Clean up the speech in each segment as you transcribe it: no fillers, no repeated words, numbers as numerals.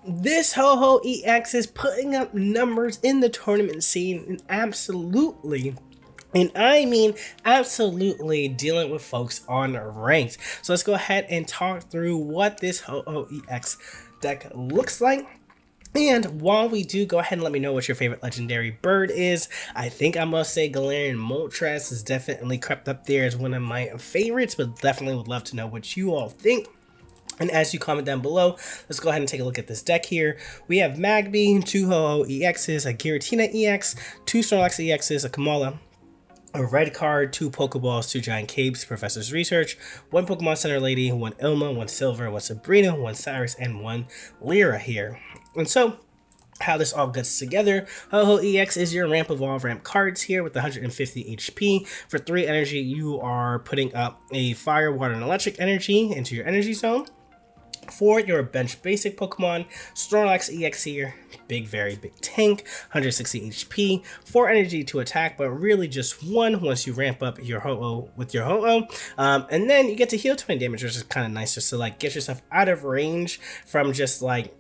This Ho-Oh EX is putting up numbers in the tournament scene and absolutely, and I mean absolutely, dealing with folks on ranked. So let's go ahead and talk through what this Ho-Oh EX deck looks like. And while we do, go ahead and let me know what your favorite legendary bird is. I think I must say Galarian Moltres has definitely crept up there as one of my favorites, but definitely would love to know what you all think. And as you comment down below, let's go ahead and take a look at this deck here. We have Magby, 2 Ho-Oh EXs, a Giratina EX, 2 Snorlax EXs, a Kamala, a red card, 2 Pokeballs, 2 Giant Capes, Professor's Research, 1 Pokemon Center Lady, 1 Ilma, 1 Silver, 1 Sabrina, 1 Cyrus, and 1 Lyra here. And so, how this all gets together, Ho-Oh EX is your ramp of all ramp cards here with 150 HP. For 3 energy, you are putting up a Fire, Water, and Electric energy into your energy zone. For your bench basic Pokemon, Snorlax EX here, very big tank, 160 HP, 4 energy to attack, but really just 1 once you ramp up your Ho-Oh with your Ho-Oh. And then you get to heal 20 damage, which is kind of nice just to like get yourself out of range from just like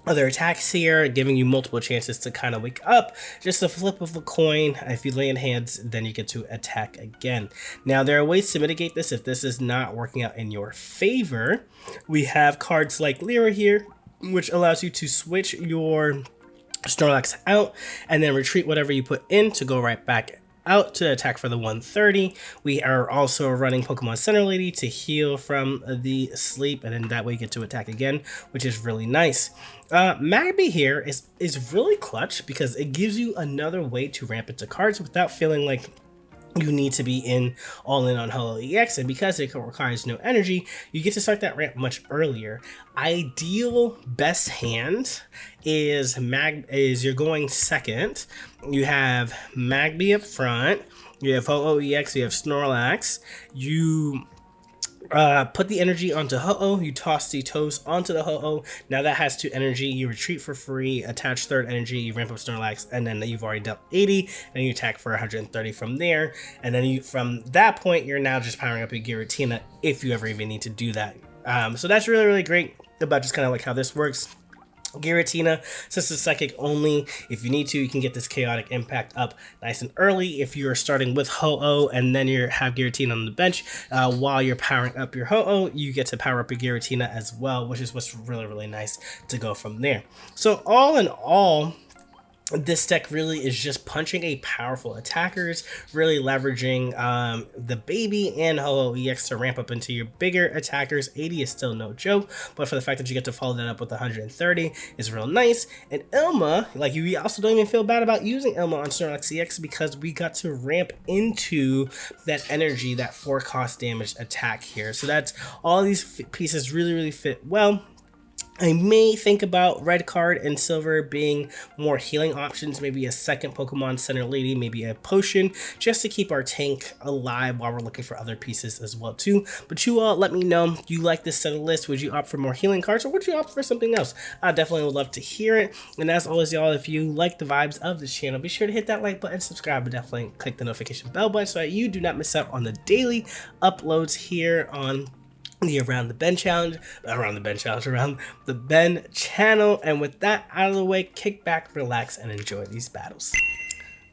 other attacks here, giving you multiple chances to kind of wake up. Just a flip of a coin. If you land hands, then you get to attack again. Now, there are ways to mitigate this if this is not working out in your favor. We have cards like Lyra here, which allows you to switch your Snorlax out and then retreat whatever you put in to go right back out to attack for the 130. We are also running Pokemon Center Lady to heal from the sleep, and then that way you get to attack again, which is really nice. Magby here is really clutch because it gives you another way to ramp into cards without feeling like you need to be all in on Ho-Oh EX, and because it requires no energy, you get to start that ramp much earlier. Ideal best hand is you're going second. You have Magby up front. You have Ho-Oh EX. You have Snorlax. You put the energy onto Ho-Oh, you toss the toes onto the Ho-Oh. Now that has 2 energy, you retreat for free, attach 3rd energy, you ramp up Snorlax, and then you've already dealt 80, and you attack for 130 from there. And then from that point, you're now just powering up your Giratina if you ever even need to do that. So that's really great about just kind of like how this works. Giratina, since it's psychic only, if you need to, you can get this chaotic impact up nice and early. If you're starting with Ho-Oh and then you have Giratina on the bench, while you're powering up your Ho-Oh, you get to power up your Giratina as well, which is what's really nice to go from there. So all in all, this deck really is just punching a powerful attackers, really leveraging the baby and Ho-Oh EX to ramp up into your bigger attackers. 80 is still no joke, but for the fact that you get to follow that up with 130 is real nice. And Ilma, like, you also don't even feel bad about using Ilma on Snorlax EX because we got to ramp into that energy, that 4 cost damage attack here. So that's all these pieces really fit well. I may think about red card and silver being more healing options, maybe a second Pokemon Center Lady, maybe a potion, just to keep our tank alive while we're looking for other pieces as well too. But you all let me know, do you like this set of lists? Would you opt for more healing cards or would you opt for something else? I definitely would love to hear it. And as always, y'all, if you like the vibes of this channel, be sure to hit that like button, subscribe, and definitely click the notification bell button so that you do not miss out on the daily uploads here on the Around the Ben channel. And with that out of the way, kick back, relax, and enjoy these battles.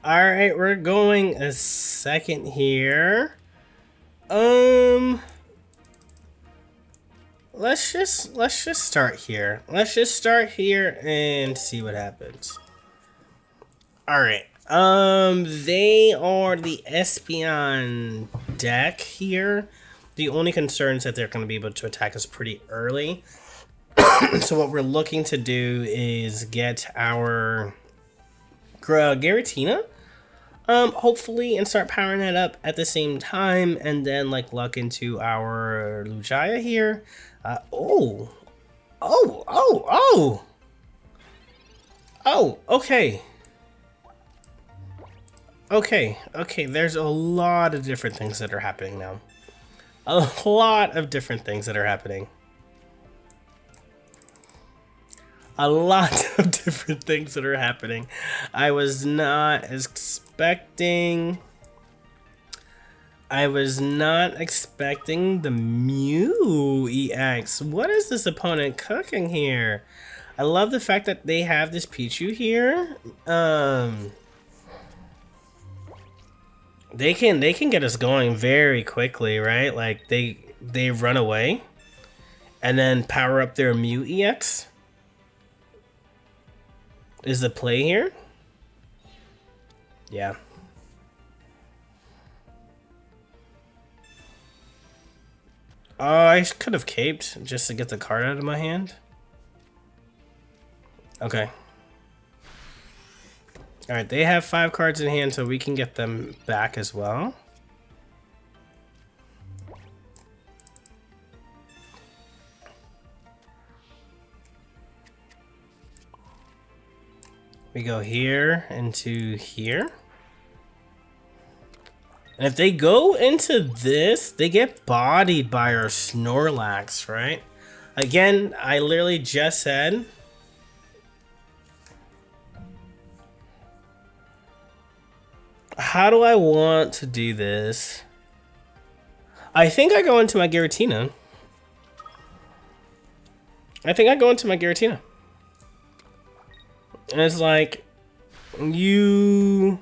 All right, we're going a second here. Let's just start here. Let's just start here and see what happens. All right. They are the Espeon deck here. The only concern is that they're going to be able to attack us pretty early. So what we're looking to do is get our Giratina, hopefully, and start powering that up at the same time, and then like luck into our Lugia here. Okay. Okay, there's a lot of different things that are happening now. A lot of different things that are happening. A lot of different things that are happening. I was not expecting the Mew EX. What is this opponent cooking here? I love the fact that they have this Pichu here. They can get us going very quickly, right? Like they run away and then power up their Mew EX. Is the play here? Yeah. Oh, I could have caped just to get the card out of my hand. Okay. Alright, they have 5 cards in hand, so we can get them back as well. We go here into here. And if they go into this, they get bodied by our Snorlax, right? Again, I literally just said... How do I want to do this? I think I go into my Giratina. And it's like... You...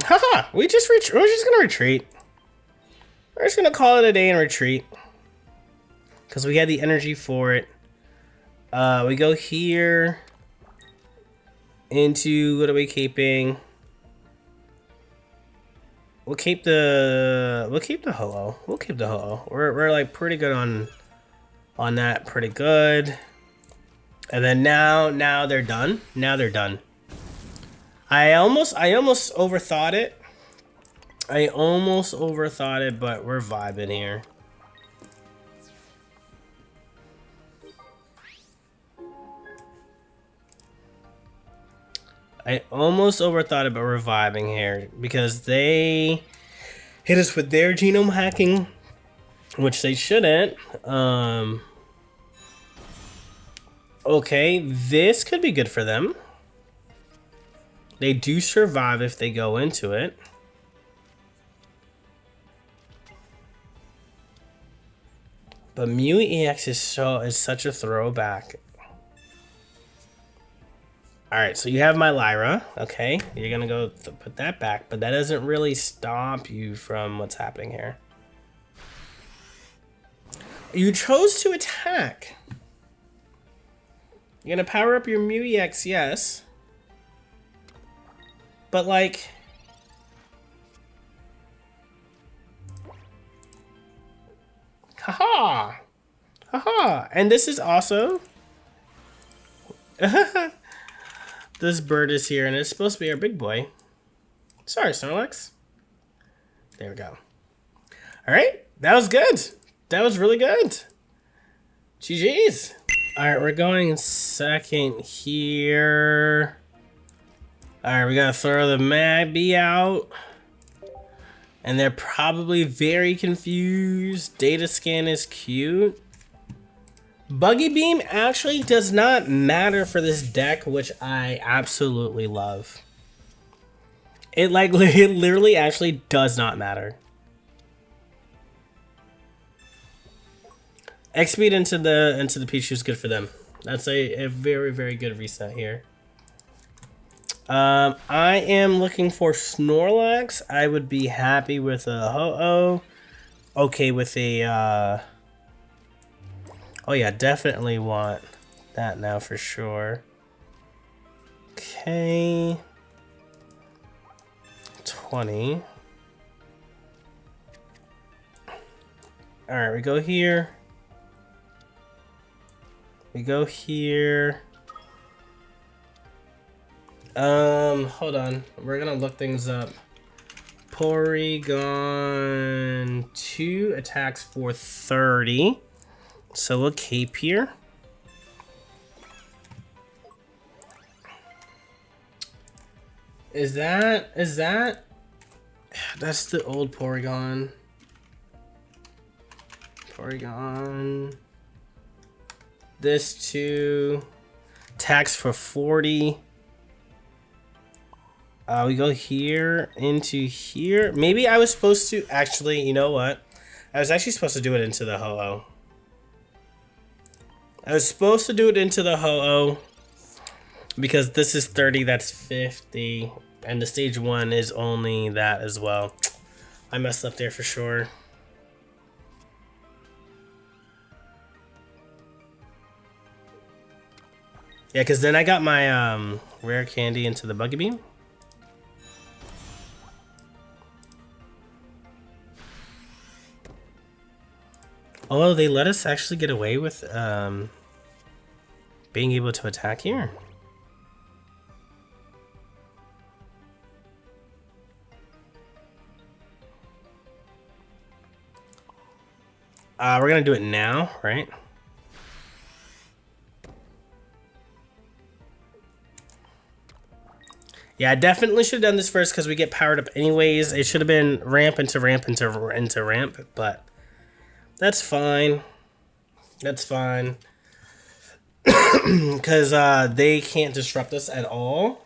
Haha, we're just gonna retreat. We're just gonna call it a day and retreat. Because we had the energy for it. We go here. Into, what are we keeping? We'll keep the Ho-Oh. We'll keep the Ho-Oh. We're like pretty good on that, pretty good. And then now they're done. Now they're done. I almost overthought it. But we're vibing here. I almost overthought it, but we're vibing here because they hit us with their genome hacking, which they shouldn't. Okay, this could be good for them. They do survive if they go into it. But Mew EX is such a throwback. Alright, so you have my Lyra, okay? You're gonna go put that back, but that doesn't really stop you from what's happening here. You chose to attack. You're gonna power up your Mew EX, yes. But like... Haha! Haha! And this is also... This bird is here, and it's supposed to be our big boy. Sorry, Snorlax. There we go. Alright, that was good. That was really good. GG's. Alright, we're going second here. Alright, we gotta throw the Magby out. And they're probably very confused. Data scan is cute. Buggy Beam actually does not matter for this deck, which I absolutely love. It literally actually does not matter. X-Speed into the Pichu is good for them. That's a very, very good reset here. I am looking for Snorlax. I would be happy with a Ho-Oh. Okay with a oh yeah, definitely want that now for sure. Okay. 20. Alright, we go here. We go here. Hold on. We're gonna look things up. Porygon 2 attacks for 30. So we'll cape here. Is that that's the old Porygon. This 2 attacks for 40. We go here into here. Maybe I was supposed to actually, you know what? I was actually supposed to do it into the Ho-Oh. I was supposed to do it into the Ho-Oh because this is 30, that's 50. And the stage 1 is only that as well. I messed up there for sure. Yeah, because then I got my rare candy into the Buggy Beam. Oh, they let us actually get away with being able to attack here. We're gonna do it now, right? Yeah, I definitely should have done this first because we get powered up anyways. It should have been ramp into ramp into ramp, but that's fine. That's fine. Because they can't disrupt us at all.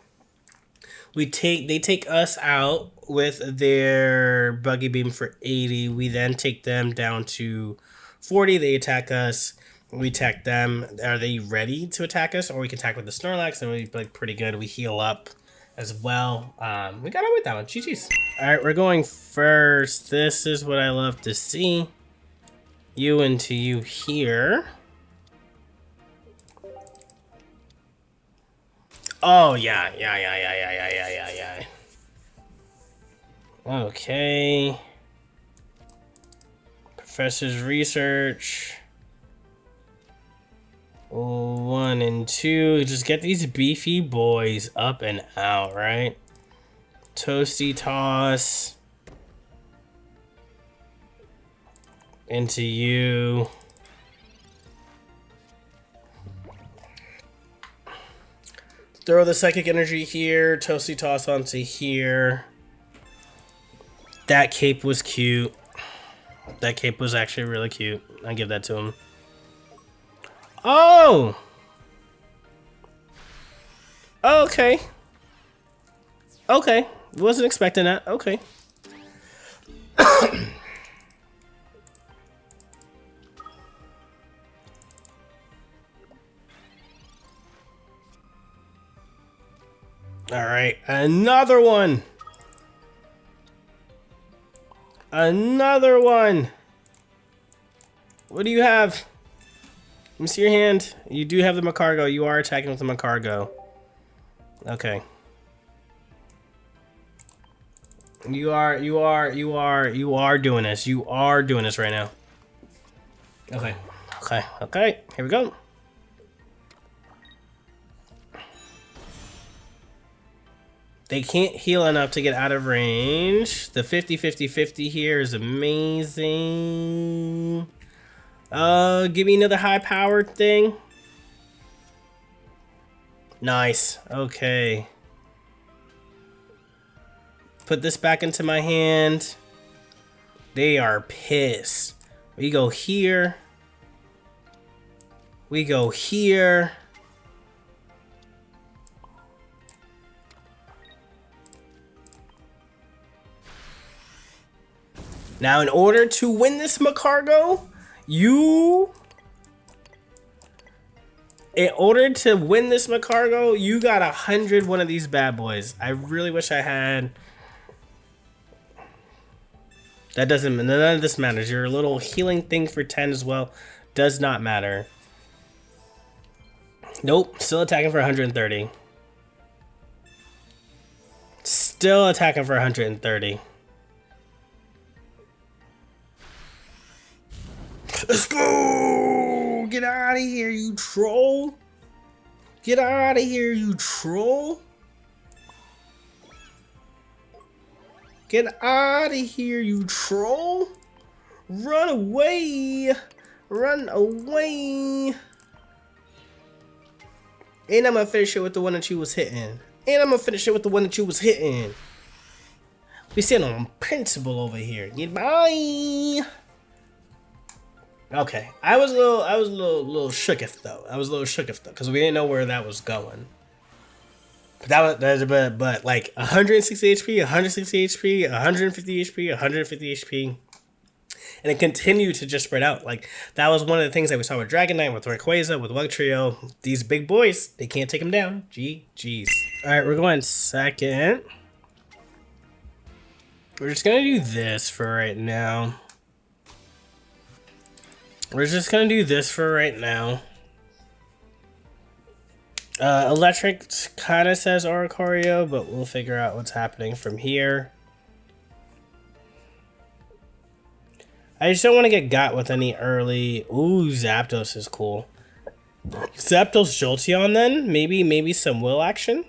They take us out with their Buggy Beam for 80. We then take them down to 40. They attack us. We attack them. Are they ready to attack us? Or we can attack with the Snorlax and we'd be like pretty good. We heal up as well. We got out with that one. GG's. Alright, we're going first. This is what I love to see. You into you here. Oh, yeah. Okay. Professor's research. 1 and 2. Just get these beefy boys up and out, right? Toasty toss. Into you. Throw the psychic energy here. Toasty toss onto here. That cape was cute. That cape was actually really cute. I give that to him. Oh! Okay. Okay. Wasn't expecting that. Okay. Alright, another one! Another one! What do you have? Let me see your hand. You do have the Macargo. You are attacking with the Macargo. Okay. You are doing this. You are doing this right now. Okay. Okay. Here we go. They can't heal enough to get out of range. The 50-50-50 here is amazing. Give me another high-powered thing. Nice. Okay. Put this back into my hand. They are pissed. We go here. We go here. Now, in order to win this Macargo, you got 100 one of these bad boys. I really wish I had. That doesn't, none of this matters. Your little healing thing for 10 as well does not matter. Nope, still attacking for 130. Still attacking for 130. Let's go! Get out of here, you troll! Get out of here, you troll! Get out of here, you troll! Run away! Run away! And I'm gonna finish it with the one that you was hitting. We stand on principle over here. Goodbye! Okay, I was a little shooketh though. Because we didn't know where that was going. But like 160 HP, 160 HP, 150 HP, 150 HP. And it continued to just spread out. Like, that was one of the things that we saw with Dragon Knight, with Rayquaza, with Wugtrio. These big boys, they can't take them down. GG's. Alright, we're going second. We're just gonna do this for right now. Electric kind of says Oricorio, but we'll figure out what's happening from here. I just don't want to get got with any early... Ooh, Zapdos is cool. Zapdos Jolteon then? Maybe some will action?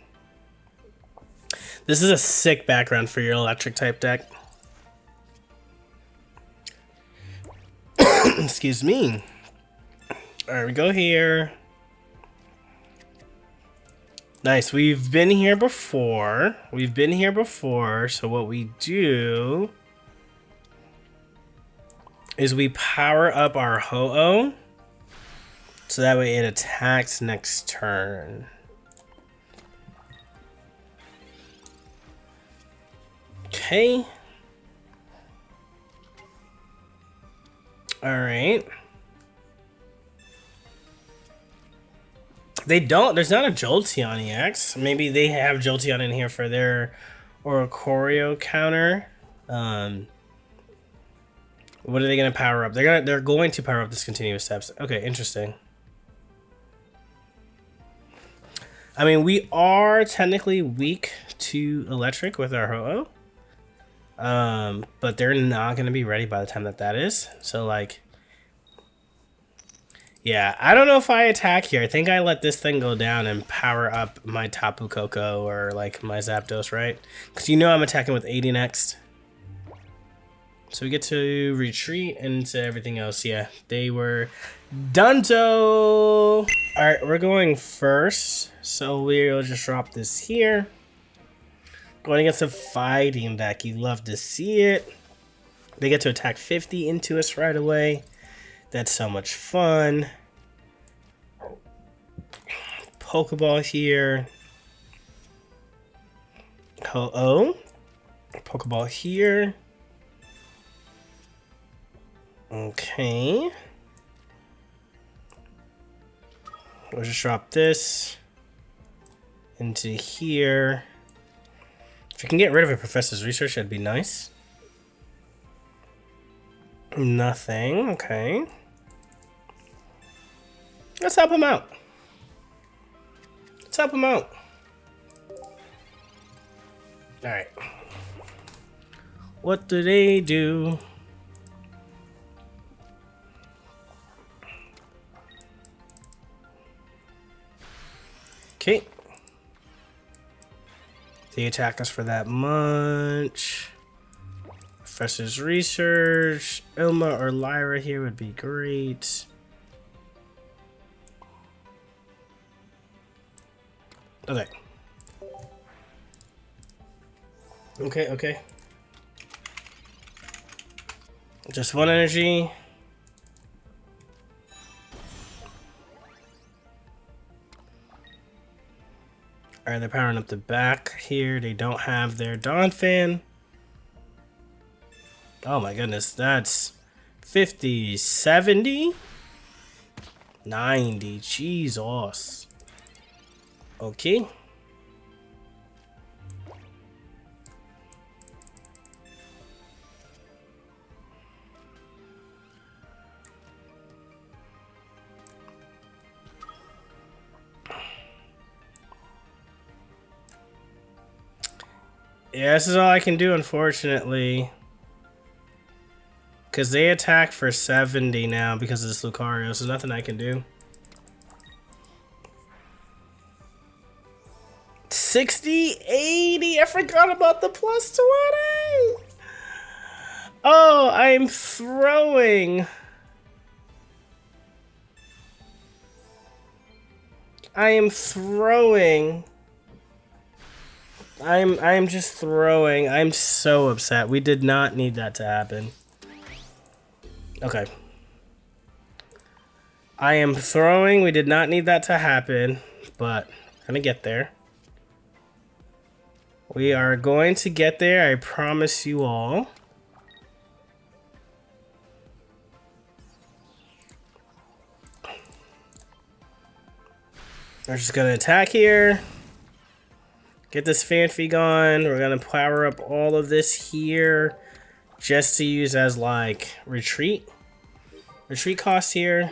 This is a sick background for your electric type deck. Excuse me. Alright, we go here. Nice, we've been here before. So what we do is we power up our Ho-Oh, so that way it attacks next turn. Okay. Alright. There's not a Jolteon EX. Maybe they have Jolteon in here for their Oricorio counter. What are they gonna power up? They're going to power up this continuous steps. Okay, interesting. I mean, we are technically weak to electric with our Ho-Oh. But they're not gonna be ready by the time that is. So like, yeah, I don't know if I attack here. I think I let this thing go down and power up my Tapu Koko or like my Zapdos, right? Because you know I'm attacking with 80 next. So we get to retreat into everything else. Yeah, they were done-so. Alright, we're going first. So we'll just drop this here. Going against a fighting deck. You love to see it. They get to attack 50 into us right away. That's so much fun. Pokeball here. Ho-Oh. Pokeball here. Okay. We'll just drop this into here. If you can get rid of a Professor's Research, that'd be nice. Nothing. Okay. Let's help him out. Alright. What do they do? Okay. They attack us for that much. Professor's Research. Ilma or Lyra here would be great. Okay. Okay. Just one energy. Alright, they're powering up the back here. They don't have their Donphan. Oh my goodness, that's 50, 70, 90. Jesus. Okay. Yeah, this is all I can do, unfortunately. Because they attack for 70 now because of this Lucario, so nothing I can do. 60, 80, I forgot about the plus 20. Oh, I'm throwing. I'm just throwing. I'm so upset. We did not need that to happen. Okay. I am throwing. We did not need that to happen, but I'm gonna get there. We are going to get there, I promise you all. We're just gonna attack here. Get this Fanfi going. We're gonna power up all of this here just to use as like retreat. Retreat cost here.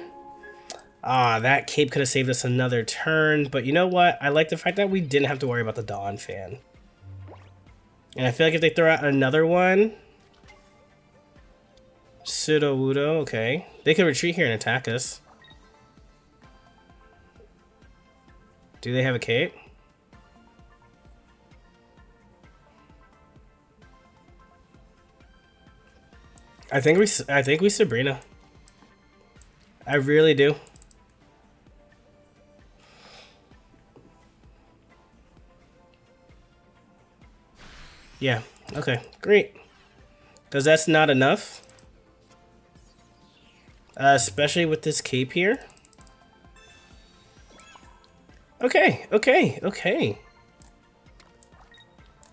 Ah, that cape could have saved us another turn, but you know what? I like the fact that we didn't have to worry about the Dawn fan. And I feel like if they throw out another one, Sudowoodo, okay. They could retreat here and attack us. Do they have a cape? I think we Sabrina. I really do. Yeah, okay, great. Because that's not enough. Especially with this cape here. Okay, okay, okay.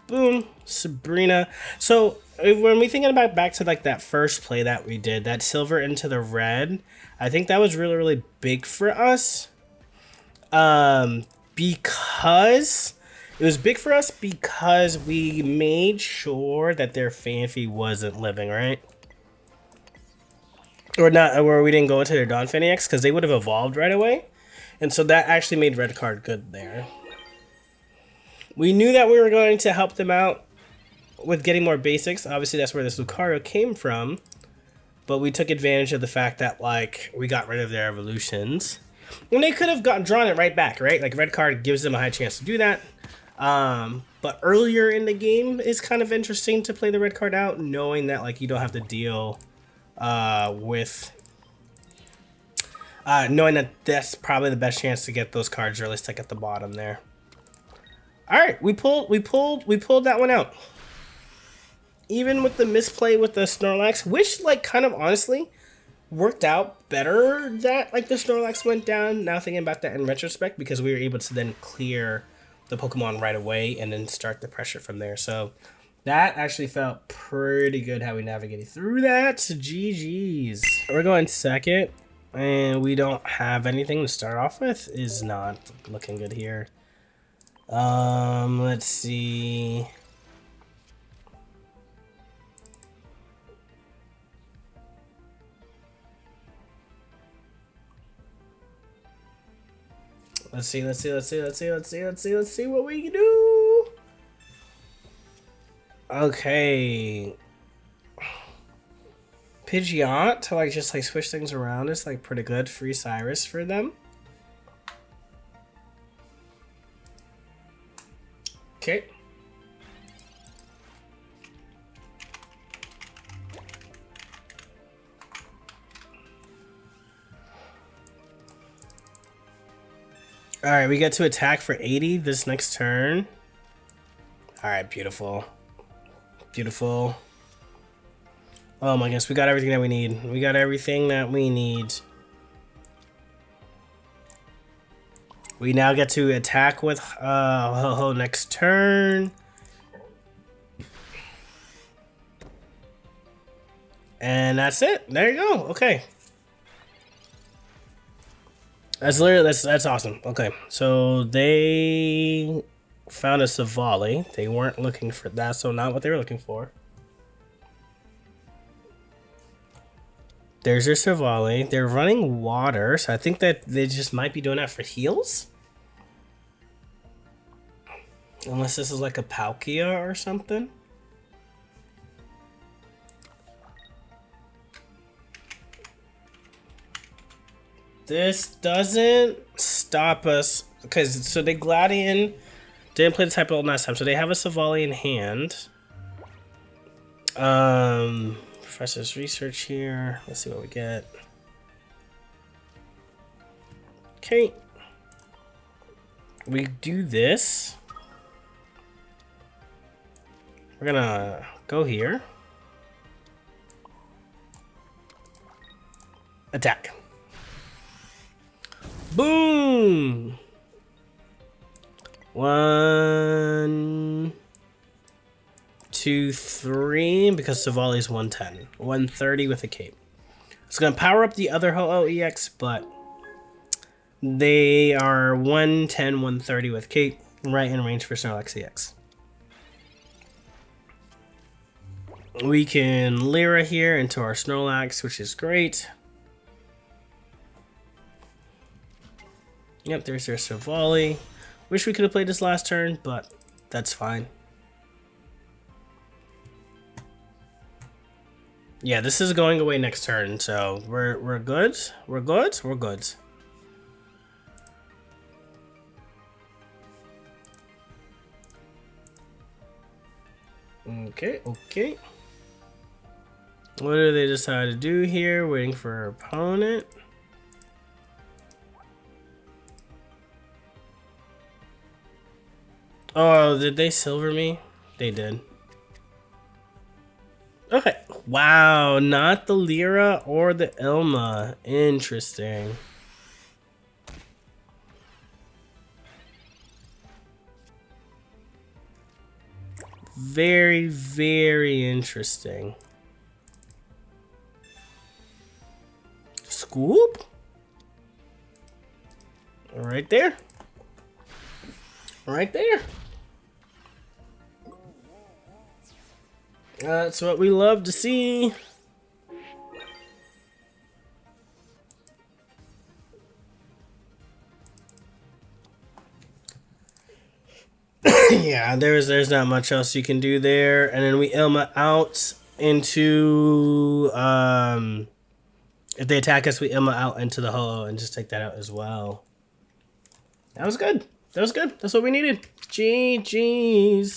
Boom, Sabrina. So when we thinking about back to like that first play that we did, that silver into the red, I think that was really, really big for us. Because it was big for us because we made sure that their Fanfi wasn't living, right? Or not, or we didn't go into their Dawn Fanny X because they would have evolved right away. And so that actually made red card good there. We knew that we were going to help them out with getting more basics. Obviously, that's where this Lucario came from. But we took advantage of the fact that, like, we got rid of their evolutions. And they could have drawn it right back, right? Like, red card gives them a high chance to do that. But earlier in the game is kind of interesting to play the red card out, knowing that, like, you don't have to deal with... knowing that that's probably the best chance to get those cards really stuck at the bottom there. All right, we pulled that one out. Even with the misplay with the Snorlax, which like kind of honestly worked out better that like the Snorlax went down. Now thinking about that in retrospect, because we were able to then clear the Pokemon right away and then start the pressure from there. So that actually felt pretty good how we navigated through that. So GG's. We're going second. And we don't have anything to start off with. Is not looking good here. Let's see. Let's see what we can do. Okay. Pidgeot to like just like switch things around is like pretty good. Free Cyrus for them. Okay. Alright, we get to attack for 80 this next turn. Alright, beautiful. Beautiful. Oh my goodness, we got everything that we need. We got everything that we need. We now get to attack with Ho-Ho next turn. And that's it. There you go. Okay. That's literally that's awesome. Okay. So they found a Savali. They weren't looking for that, so not what they were looking for. There's your Savali. They're running water, so I think that they just might be doing that for heals. Unless this is like a Palkia or something. This doesn't stop us, because so they Gladian didn't play the type of last time, so they have a Savali in hand. Professor's research here. Let's see what we get. Okay. We do this. We're gonna go here. Attack. Boom! 1, 2, 3, because Savali's 110. 130 with a cape. It's going to power up the other Ho-Oh EX, but they are 110, 130 with cape, right in range for Snorlax EX. We can Lyra here into our Snorlax, which is great. Yep, there's their Savali. Wish we could have played this last turn, but that's fine. Yeah, this is going away next turn, so we're good. We're good. We're good. Okay, okay. What do they decide to do here? Waiting for our opponent. Oh, did they silver me? They did. Okay. Wow, not the Lyra or the Ilma. Interesting. Very, very interesting. Scoop? Right there. Right there. That's what we love to see. Yeah, there's not much else you can do there. And then we Ilma out into if they attack us, we Ilma out into the Ho-Oh and just take that out as well. That was good. That was good. That's what we needed. GG's.